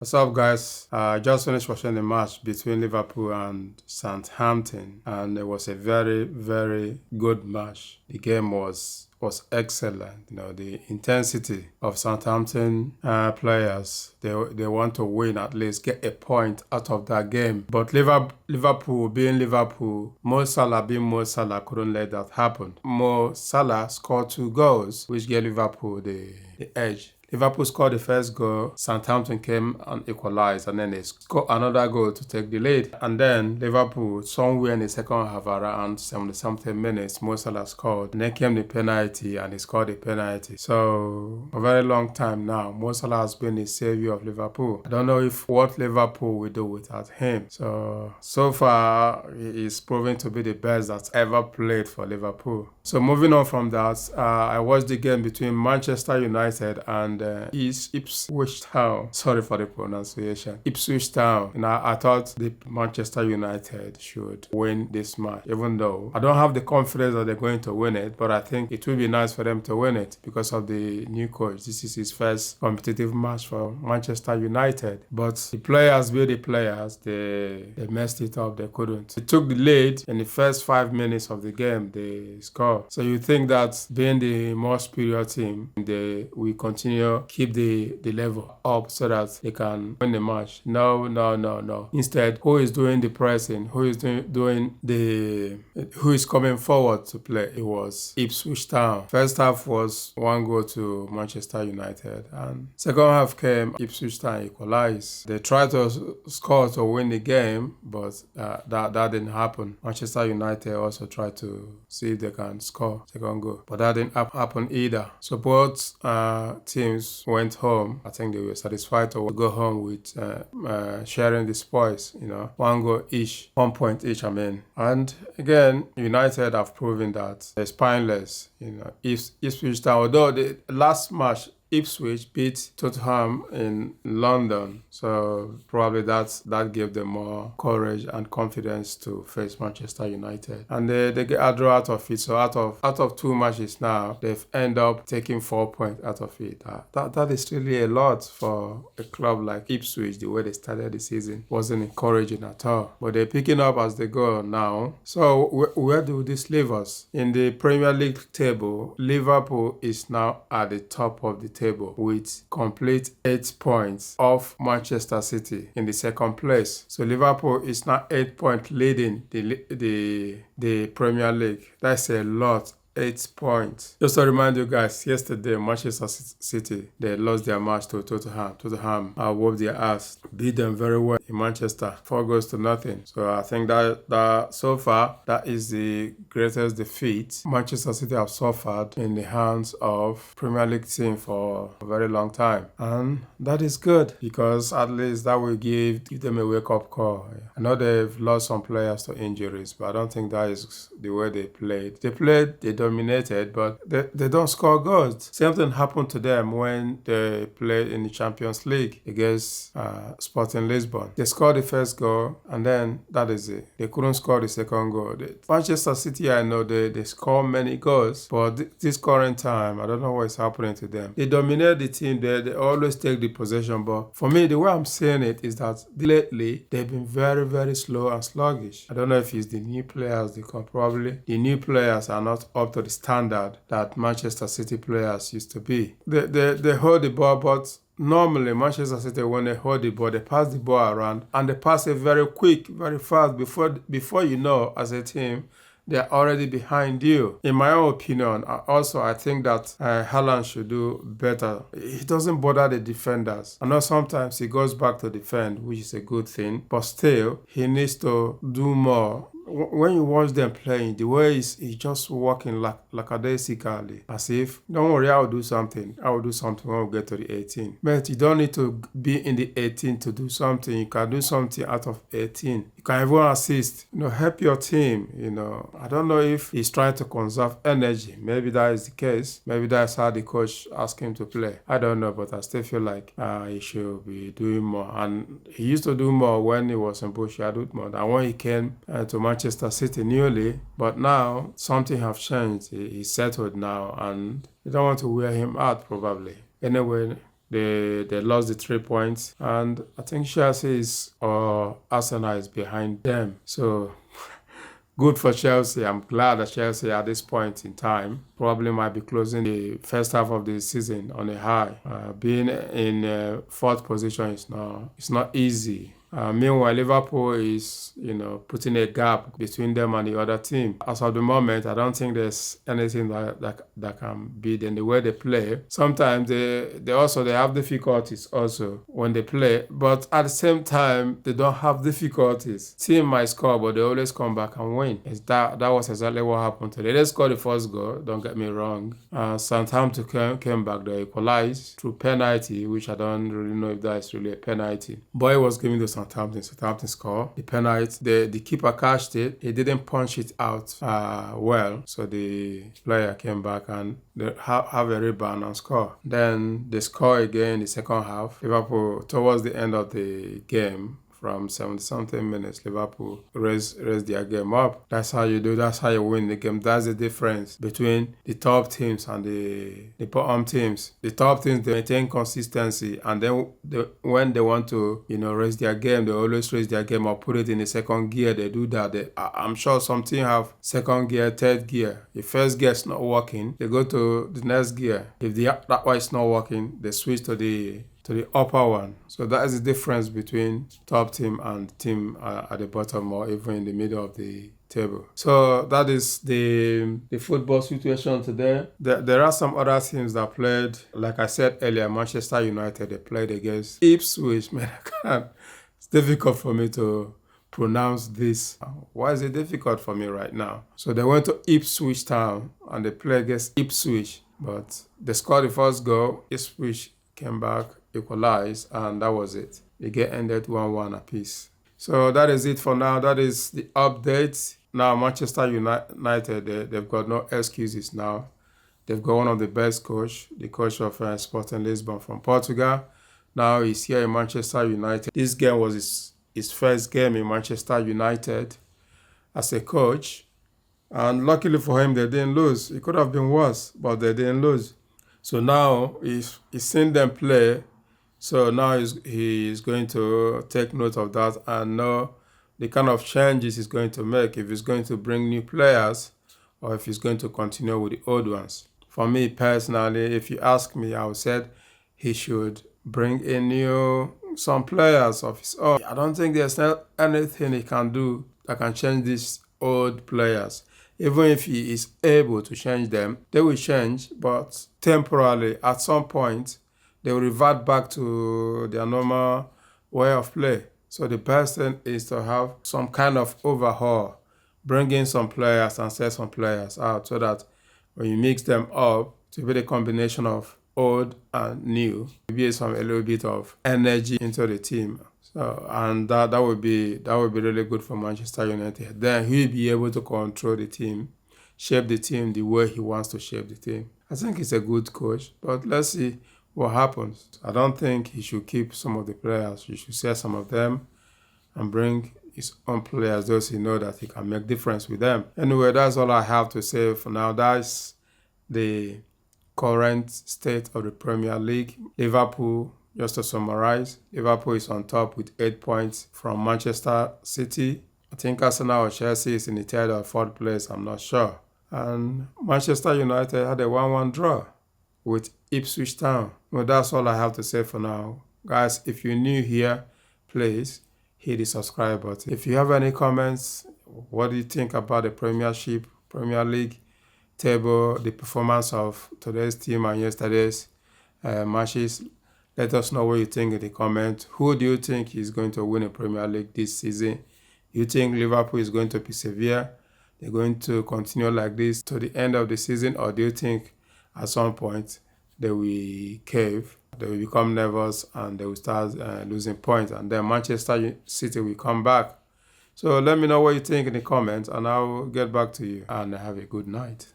What's up, guys? I just finished watching the match between Liverpool and Southampton, and it was a very, very good match. The game was excellent. The intensity of Southampton players. They want to win, at least get a point out of that game. But Liverpool being Liverpool, Mo Salah being Mo Salah couldn't let that happen. Mo Salah scored 2 goals, which gave Liverpool the edge. Liverpool scored the first goal, Southampton came and equalized, and then they scored another goal to take the lead. And then Liverpool, somewhere in the second half, around 70-something minutes, Mo Salah scored. And then came the penalty, and he scored the penalty. So, for a very long time now, Mo Salah has been the savior of Liverpool. I don't know what Liverpool will do without him. So far, he is proving to be the best that's ever played for Liverpool. So, moving on from that, I watched the game between Manchester United and Ipswich Town. Sorry for the pronunciation. Ipswich Town. I thought the Manchester United should win this match, even though I don't have the confidence that they're going to win it, but I think it will be nice for them to win it because of the new coach. This is his first competitive match for Manchester United. But the players were the players. They messed it up. They couldn't. They took the lead in the first 5 minutes of the game. They scored. So you think that being the more superior team, they will continue keep the level up so that they can win the match. No. Instead, who is doing the pressing? Who is who is coming forward to play? It was Ipswich Town. First half was 1 goal to Manchester United, and second half came Ipswich Town equalized. They tried to score to win the game, but that didn't happen. Manchester United also tried to see if they can score second goal, but that didn't happen either. So both teams went home. I think they were satisfied to go home with sharing the spoils, 1 goal each, 1 point each, And again, United have proven that they're spineless. Ipswich Town, although the last match, Ipswich beat Tottenham in London, so probably that gave them more courage and confidence to face Manchester United, and they get a draw out of it. So out of 2 matches now, they've ended up taking 4 points out of it. That is really a lot for a club like Ipswich. The way they started the season wasn't encouraging at all, but they're picking up as they go now. So where do this leave us in the Premier League table? Liverpool is now at the top of the table with complete 8 points off Manchester City in the second place. So Liverpool is now 8 points leading the Premier League. That's a lot. 8 points. Just to remind you guys, yesterday Manchester City, they lost their match to Tottenham. Tottenham whooped their ass, beat them very well in Manchester, 4 goals to nothing. So I think that so far that is the greatest defeat Manchester City have suffered in the hands of Premier League team for a very long time, and that is good because at least that will give them a wake-up call. I know they've lost some players to injuries, but I don't think that is the way they played. They dominated, but they don't score goals. Same thing happened to them when they played in the Champions League against Sporting Lisbon. They scored the first goal, and then that is it. They couldn't score the second goal. Manchester City, I know they score many goals, but this current time, I don't know what is happening to them. They dominate the team. They always take the possession, but for me, the way I'm seeing it is that lately they've been very, very slow and sluggish. I don't know if it's the new players. Probably the new players are not up to the standard that Manchester City players used to be. They hold the ball, but normally Manchester City, when they hold the ball, they pass the ball around, and they pass it very quick, very fast. Before you know, as a team, they're already behind you. In my own opinion, I think that Haaland should do better. He doesn't bother the defenders. I know sometimes he goes back to defend, which is a good thing, but still, he needs to do more. When you watch them playing, the way he's just walking lackadaisically, as if, don't worry, I will do something when we get to the 18. But you don't need to be in the 18 to do something. You can do something out of 18. You can even assist, help your team, I don't know if he's trying to conserve energy. Maybe that is the case. Maybe that's how the coach asked him to play. I don't know, but I still feel like he should be doing more. And he used to do more when he was in Borussia Dortmund. And when he came to Manchester City newly, but now something have changed. He's settled now, and they don't want to wear him out probably. Anyway, They lost the 3 points, and I think Chelsea or Arsenal is behind them. So good for Chelsea. I'm glad that Chelsea at this point in time probably might be closing the first half of the season on a high. Being in fourth position is not easy. Meanwhile, Liverpool is, putting a gap between them and the other team. As of the moment, I don't think there's anything that can beat them the way they play. Sometimes they have difficulties also when they play, but at the same time, they don't have difficulties. Team might score, but they always come back and win. That was exactly what happened today. They scored the first goal, don't get me wrong. Southampton came back, they equalized through penalty, which I don't really know if that is really a penalty. But it was given to Southampton scored the penalty. The keeper catched it. He didn't punch it out well, so the player came back and they have a rebound and score. Then they score again in the second half. Liverpool, towards the end of the game, from 70-something minutes, Liverpool raised their game up. That's how you do. That's how you win the game. That's the difference between the top teams and the bottom teams. The top teams, they maintain consistency, and then when they want to, raise their game, they always raise their game or put it in the second gear. They do that. I'm sure some teams have second gear, third gear. If first gear is not working, they go to the next gear. If that one is not working, they switch to the upper one. So that is the difference between top team and team at the bottom or even in the middle of the table. So that is the football situation today. There are some other teams that played. Like I said earlier, Manchester United, they played against Ipswich. Man, it's difficult for me to pronounce this. Why is it difficult for me right now? So they went to Ipswich Town and they played against Ipswich, but they scored the first goal. Ipswich came back, equalized, and that was it. The game ended 1-1 apiece. So that is it for now. That is the update. Now Manchester United, they've got no excuses now. They've got one of the best coach, the coach of Sporting Lisbon from Portugal. Now he's here in Manchester United. This game was his first game in Manchester United as a coach. And luckily for him, they didn't lose. It could have been worse, but they didn't lose. So now he's seen them play. So now he's going to take note of that and know the kind of changes he's going to make, if he's going to bring new players or if he's going to continue with the old ones. For me personally, if you ask me, I would say he should bring in some players of his own. I don't think there's anything he can do that can change these old players. Even if he is able to change them, they will change, but temporarily, at some point, they will revert back to their normal way of play. So the best thing is to have some kind of overhaul, bring in some players and set some players out so that when you mix them up, to be the combination of old and new, maybe a little bit of energy into the team. So, and that would be really good for Manchester United. Then he'll be able to control the team, shape the team the way he wants to shape the team. I think he's a good coach, but let's see what happens. I don't think he should keep some of the players. He should sell some of them and bring his own players, those he know that he can make difference with them. Anyway, that's all I have to say for now. That's the current state of the Premier League. Liverpool, just to summarize, Liverpool is on top with 8 points from Manchester City. I think Arsenal or Chelsea is in the third or fourth place, I'm not sure. And Manchester United had a 1-1 draw with Ipswich Town. Well, that's all I have to say for now. Guys, if you're new here, please hit the subscribe button. If you have any comments, what do you think about the Premier League table, the performance of today's team and yesterday's matches? Let us know what you think in the comments. Who do you think is going to win the Premier League this season? You think Liverpool is going to persevere? They're going to continue like this to the end of the season? Or do you think at some point they will cave, they will become nervous and they will start losing points, and then Manchester City will come back? So let me know what you think in the comments and I will get back to you, and have a good night.